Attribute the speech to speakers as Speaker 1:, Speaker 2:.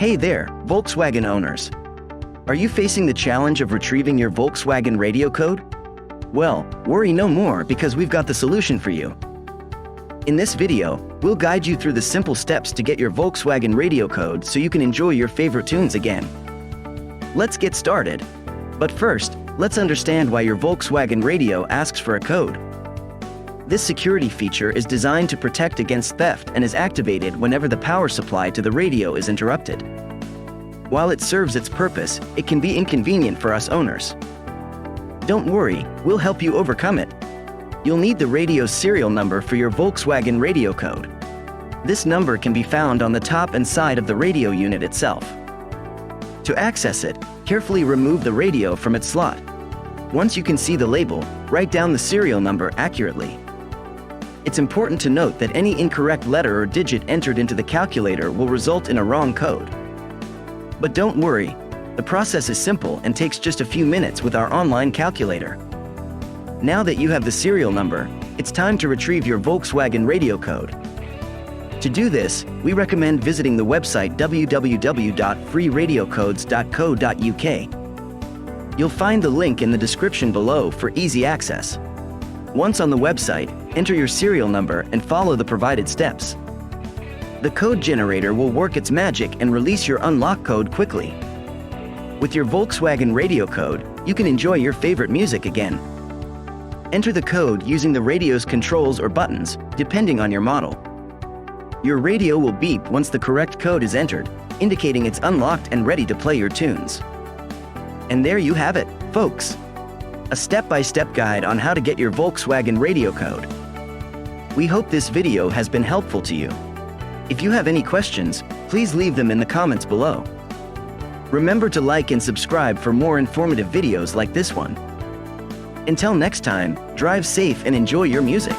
Speaker 1: Hey there, Volkswagen owners. Are you facing the challenge of retrieving your Volkswagen radio code? Well, worry no more because we've got the solution for you. In this video, we'll guide you through the simple steps to get your Volkswagen radio code so you can enjoy your favorite tunes again. Let's get started. But first, let's understand why your Volkswagen radio asks for a code. This security feature is designed to protect against theft and is activated whenever the power supply to the radio is interrupted. While it serves its purpose, it can be inconvenient for us owners. Don't worry, we'll help you overcome it. You'll need the radio's serial number for your Volkswagen radio code. This number can be found on the top and side of the radio unit itself. To access it, carefully remove the radio from its slot. Once you can see the label, write down the serial number accurately. It's important to note that any incorrect letter or digit entered into the calculator will result in a wrong code. But don't worry, the process is simple and takes just a few minutes with our online calculator. Now that you have the serial number, it's time to retrieve your Volkswagen radio code. To do this, we recommend visiting the website www.freeradiocodes.co.uk. You'll find the link in the description below for easy access. Once on the website, enter your serial number and follow the provided steps. The code generator will work its magic and release your unlock code quickly. With your Volkswagen radio code, you can enjoy your favorite music again. Enter the code using the radio's controls or buttons, depending on your model. Your radio will beep once the correct code is entered, indicating it's unlocked and ready to play your tunes. And there you have it, folks. A step-by-step guide on how to get your Volkswagen radio code. We hope this video has been helpful to you. If you have any questions, please leave them in the comments below. Remember to like and subscribe for more informative videos like this one. Until next time, drive safe and enjoy your music.